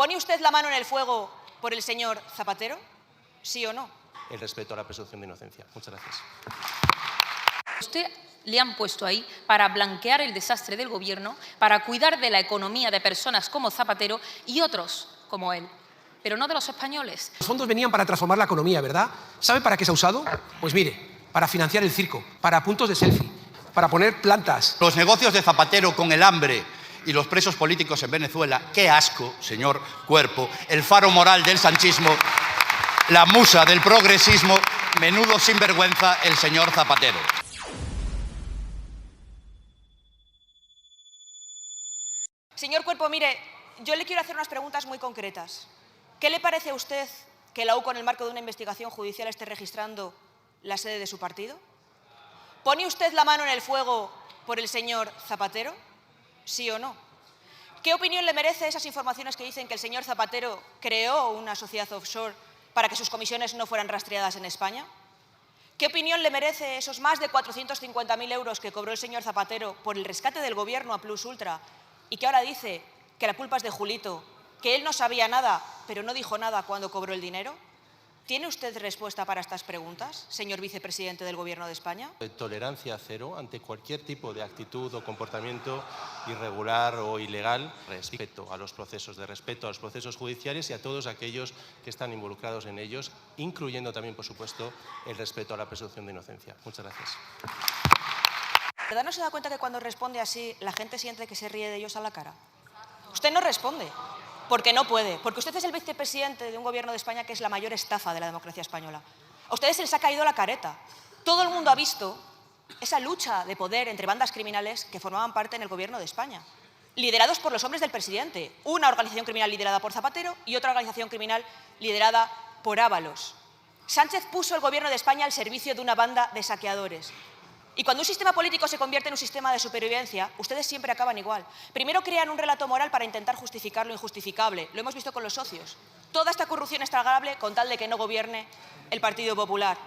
¿Pone usted la mano en el fuego por el señor Zapatero? ¿Sí o no? El respeto a la presunción de inocencia. Muchas gracias. Usted le han puesto ahí para blanquear el desastre del Gobierno, para cuidar de la economía de personas como Zapatero y otros como él, pero no de los españoles. Los fondos venían para transformar la economía, ¿verdad? ¿Sabe para qué se ha usado? Pues mire, para financiar el circo, para puntos de selfie, para poner plantas. Los negocios de Zapatero con el hambre y los presos políticos en Venezuela, qué asco, señor Cuerpo, el faro moral del sanchismo, la musa del progresismo, menudo sinvergüenza el señor Zapatero. Señor Cuerpo, mire, yo le quiero hacer unas preguntas muy concretas. ¿Qué le parece a usted que la UCO, en el marco de una investigación judicial, esté registrando la sede de su partido? ¿Pone usted la mano en el fuego por el señor Zapatero? ¿Sí o no? ¿Qué opinión le merece esas informaciones que dicen que el señor Zapatero creó una sociedad offshore para que sus comisiones no fueran rastreadas en España? ¿Qué opinión le merece esos más de 450.000 euros que cobró el señor Zapatero por el rescate del Gobierno a Plus Ultra y que ahora dice que la culpa es de Julito, que él no sabía nada, pero no dijo nada cuando cobró el dinero? ¿Tiene usted respuesta para estas preguntas, señor vicepresidente del Gobierno de España? Tolerancia cero ante cualquier tipo de actitud o comportamiento irregular o ilegal. Respeto a los procesos, judiciales y a todos aquellos que están involucrados en ellos, incluyendo también, por supuesto, el respeto a la presunción de inocencia. Muchas gracias. ¿De verdad no se da cuenta que cuando responde así la gente siente que se ríe de ellos a la cara? Usted no responde. Porque no puede, porque usted es el vicepresidente de un Gobierno de España que es la mayor estafa de la democracia española. A ustedes se les ha caído la careta. Todo el mundo ha visto esa lucha de poder entre bandas criminales que formaban parte en el Gobierno de España, liderados por los hombres del presidente, una organización criminal liderada por Zapatero y otra organización criminal liderada por Ábalos. Sánchez puso el Gobierno de España al servicio de una banda de saqueadores. Y cuando un sistema político se convierte en un sistema de supervivencia, ustedes siempre acaban igual. Primero crean un relato moral para intentar justificar lo injustificable. Lo hemos visto con los socios. Toda esta corrupción es tragable con tal de que no gobierne el Partido Popular.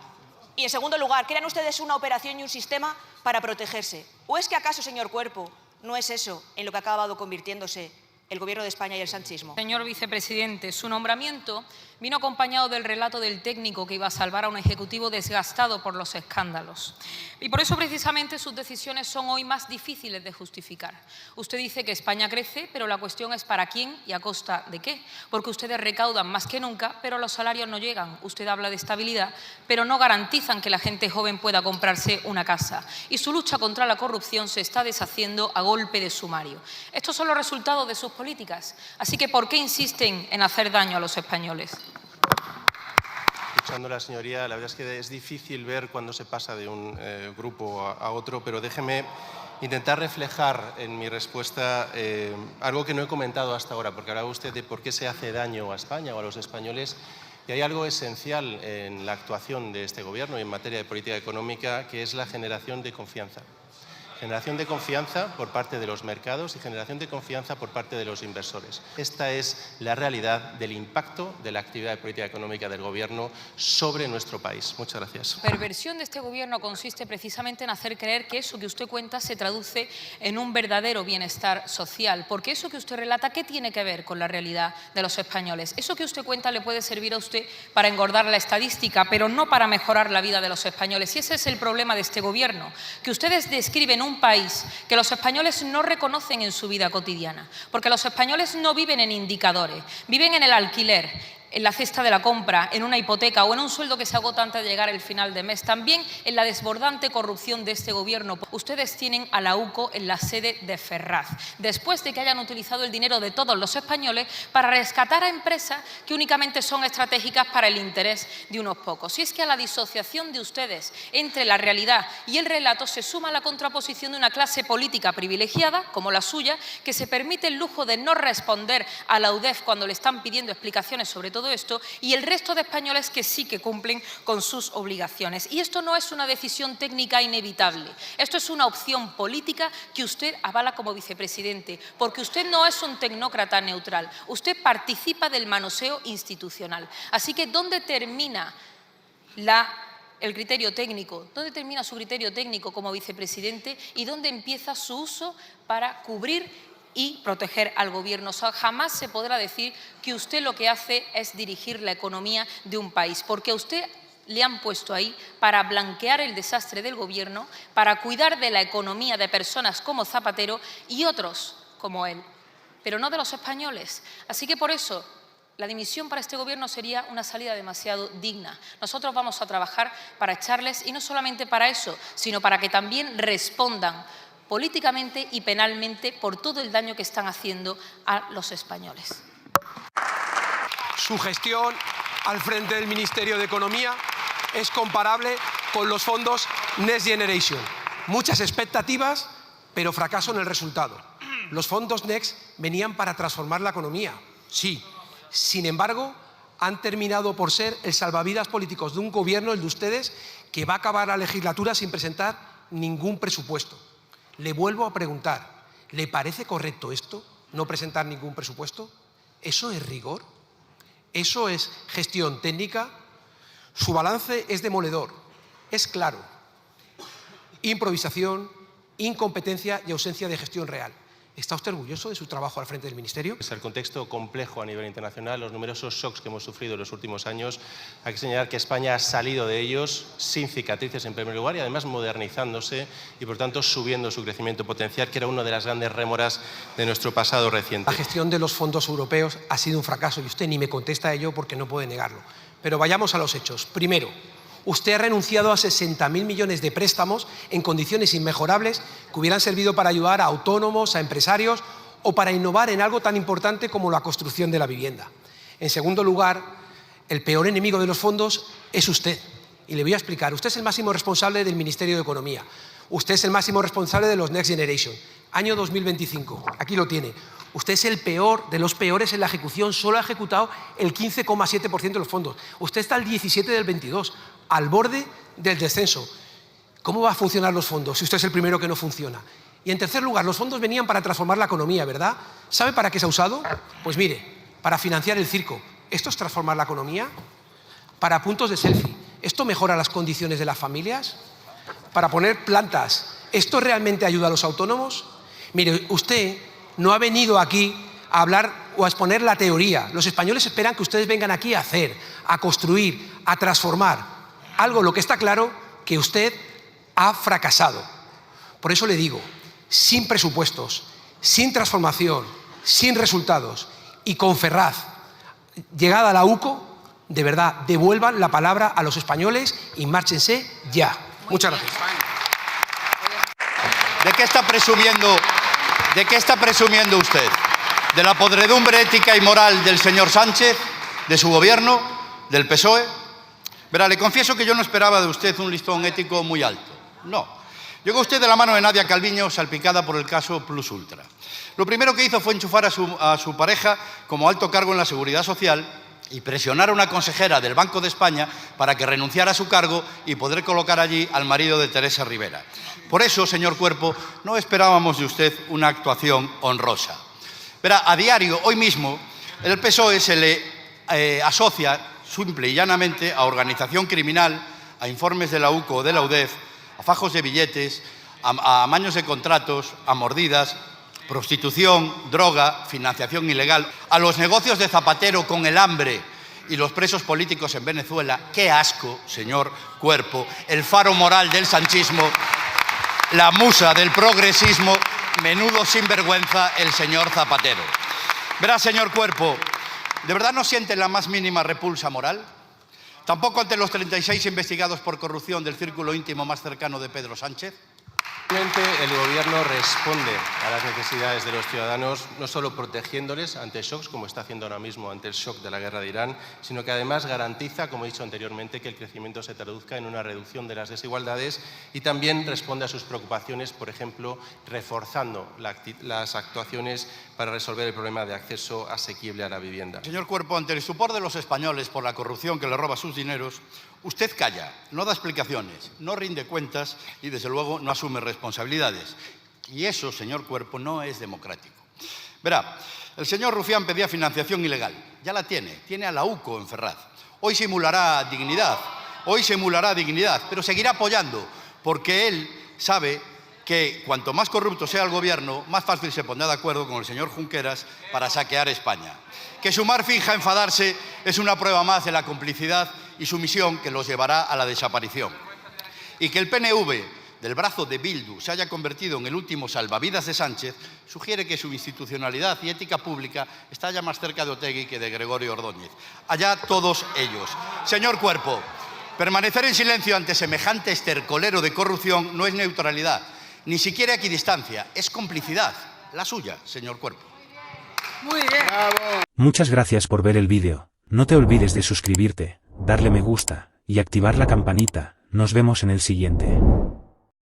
Y, en segundo lugar, crean ustedes una operación y un sistema para protegerse. ¿O es que acaso, señor Cuerpo, no es eso en lo que ha acabado convirtiéndose el Gobierno de España y el sanchismo? Señor vicepresidente, su nombramiento vino acompañado del relato del técnico que iba a salvar a un ejecutivo desgastado por los escándalos. Y por eso precisamente sus decisiones son hoy más difíciles de justificar. Usted dice que España crece, pero la cuestión es para quién y a costa de qué. Porque ustedes recaudan más que nunca, pero los salarios no llegan. Usted habla de estabilidad, pero no garantizan que la gente joven pueda comprarse una casa. Y su lucha contra la corrupción se está deshaciendo a golpe de sumario. Estos son los resultados de sus políticas. Así que, ¿por qué insisten en hacer daño a los españoles? Escuchando a la señoría, la verdad es que es difícil ver cuándo se pasa de un grupo a otro, pero déjeme intentar reflejar en mi respuesta algo que no he comentado hasta ahora, porque hablaba usted de por qué se hace daño a España o a los españoles, y hay algo esencial en la actuación de este Gobierno y en materia de política económica, que es la generación de confianza. Generación de confianza por parte de los mercados y generación de confianza por parte de los inversores. Esta es la realidad del impacto de la actividad de política económica del Gobierno sobre nuestro país. Muchas gracias. La perversión de este Gobierno consiste precisamente en hacer creer que eso que usted cuenta se traduce en un verdadero bienestar social, porque eso que usted relata, ¿qué tiene que ver con la realidad de los españoles? Eso que usted cuenta le puede servir a usted para engordar la estadística, pero no para mejorar la vida de los españoles. Y ese es el problema de este Gobierno, que ustedes describen un país que los españoles no reconocen en su vida cotidiana, porque los españoles no viven en indicadores, viven en el alquiler, en la cesta de la compra, en una hipoteca o en un sueldo que se agota antes de llegar el final de mes. También en la desbordante corrupción de este Gobierno. Ustedes tienen a la UCO en la sede de Ferraz, después de que hayan utilizado el dinero de todos los españoles para rescatar a empresas que únicamente son estratégicas para el interés de unos pocos. Y es que a la disociación de ustedes entre la realidad y el relato se suma la contraposición de una clase política privilegiada, como la suya, que se permite el lujo de no responder a la UDEF cuando le están pidiendo explicaciones sobre todo esto, y el resto de españoles que sí que cumplen con sus obligaciones. Y esto no es una decisión técnica inevitable, esto es una opción política que usted avala como vicepresidente, porque usted no es un tecnócrata neutral, usted participa del manoseo institucional. Así que, ¿dónde termina el criterio técnico? ¿Dónde termina su criterio técnico como vicepresidente y dónde empieza su uso para cubrir y proteger al Gobierno. O sea, jamás se podrá decir que usted lo que hace es dirigir la economía de un país, porque a usted le han puesto ahí para blanquear el desastre del Gobierno, para cuidar de la economía de personas como Zapatero y otros como él, pero no de los españoles. Así que por eso la dimisión para este Gobierno sería una salida demasiado digna. Nosotros vamos a trabajar para echarles, y no solamente para eso, sino para que también respondan políticamente y penalmente por todo el daño que están haciendo a los españoles. Su gestión al frente del Ministerio de Economía es comparable con los fondos Next Generation. Muchas expectativas, pero fracaso en el resultado. Los fondos Next venían para transformar la economía, sí. Sin embargo, han terminado por ser el salvavidas políticos de un gobierno, el de ustedes, que va a acabar la legislatura sin presentar ningún presupuesto. Le vuelvo a preguntar, ¿le parece correcto esto, no presentar ningún presupuesto? ¿Eso es rigor? ¿Eso es gestión técnica? Su balance es demoledor, es claro. Improvisación, incompetencia y ausencia de gestión real. ¿Está usted orgulloso de su trabajo al frente del Ministerio? Es el contexto complejo a nivel internacional, los numerosos shocks que hemos sufrido en los últimos años. Hay que señalar que España ha salido de ellos sin cicatrices en primer lugar y además modernizándose y por tanto subiendo su crecimiento potencial, que era una de las grandes rémoras de nuestro pasado reciente. La gestión de los fondos europeos ha sido un fracaso y usted ni me contesta a ello porque no puede negarlo. Pero vayamos a los hechos. Primero, usted ha renunciado a 60.000 millones de préstamos en condiciones inmejorables que hubieran servido para ayudar a autónomos, a empresarios o para innovar en algo tan importante como la construcción de la vivienda. En segundo lugar, el peor enemigo de los fondos es usted. Y le voy a explicar. Usted es el máximo responsable del Ministerio de Economía. Usted es el máximo responsable de los Next Generation. Año 2025. Aquí lo tiene. Usted es el peor de los peores en la ejecución. Solo ha ejecutado el 15,7% de los fondos. Usted está al 17 del 22, al borde del descenso. ¿Cómo va a funcionar los fondos si usted es el primero que no funciona? Y en tercer lugar, los fondos venían para transformar la economía, ¿verdad? ¿Sabe para qué se ha usado? Pues mire, para financiar el circo. ¿Esto es transformar la economía? Para puntos de selfie. ¿Esto mejora las condiciones de las familias? Para poner plantas. ¿Esto realmente ayuda a los autónomos? Mire, usted no ha venido aquí a hablar o a exponer la teoría. Los españoles esperan que ustedes vengan aquí a hacer, a construir, a transformar. Algo lo que está claro que usted ha fracasado. Por eso le digo, sin presupuestos, sin transformación, sin resultados y con Ferraz, llegada a la UCO, de verdad, devuelvan la palabra a los españoles y márchense ya. Muchas gracias. ¿De qué está presumiendo? ¿De qué está presumiendo usted? ¿De la podredumbre ética y moral del señor Sánchez, de su gobierno, del PSOE? Verá, le confieso que yo no esperaba de usted un listón ético muy alto. No. Llegó usted de la mano de Nadia Calviño, salpicada por el caso Plus Ultra. Lo primero que hizo fue enchufar a su pareja como alto cargo en la Seguridad Social y presionar a una consejera del Banco de España para que renunciara a su cargo y poder colocar allí al marido de Teresa Rivera. Por eso, señor Cuerpo, no esperábamos de usted una actuación honrosa. Verá, a diario, hoy mismo, el PSOE se le asocia simple y llanamente a organización criminal, a informes de la UCO o de la UDEF, a fajos de billetes, a amaños de contratos, a mordidas, prostitución, droga, financiación ilegal, a los negocios de Zapatero con el hambre y los presos políticos en Venezuela. ¡Qué asco, señor Cuerpo! El faro moral del sanchismo, la musa del progresismo, menudo sinvergüenza el señor Zapatero. Verá, señor Cuerpo, ¿de verdad no siente la más mínima repulsa moral? ¿Tampoco ante los 36 investigados por corrupción del círculo íntimo más cercano de Pedro Sánchez? El Gobierno responde a las necesidades de los ciudadanos, no solo protegiéndoles ante shocks, como está haciendo ahora mismo ante el shock de la guerra de Irán, sino que además garantiza, como he dicho anteriormente, que el crecimiento se traduzca en una reducción de las desigualdades y también responde a sus preocupaciones, por ejemplo, reforzando las actuaciones para resolver el problema de acceso asequible a la vivienda. Señor Cuerpo, ante el estupor de los españoles por la corrupción que le roba sus dineros, usted calla, no da explicaciones, no rinde cuentas y, desde luego, no asume responsabilidades. Y eso, señor Cuerpo, no es democrático. Verá, el señor Rufián pedía financiación ilegal. Ya la tiene a la UCO en Ferraz. Hoy simulará dignidad, pero seguirá apoyando, porque él sabe que cuanto más corrupto sea el gobierno, más fácil se pondrá de acuerdo con el señor Junqueras para saquear España. Que Sumar finja enfadarse es una prueba más de la complicidad y sumisión que los llevará a la desaparición. Y que el PNV, del brazo de Bildu, se haya convertido en el último salvavidas de Sánchez, sugiere que su institucionalidad y ética pública está ya más cerca de Otegi que de Gregorio Ordóñez. Allá todos ellos. Señor Cuerpo, permanecer en silencio ante semejante estercolero de corrupción no es neutralidad, ni siquiera equidistancia, es complicidad. La suya, señor Cuerpo. Muy bien. ¡Bravo! Muchas gracias por ver el vídeo. No te olvides de suscribirte, darle me gusta y activar la campanita. Nos vemos en el siguiente.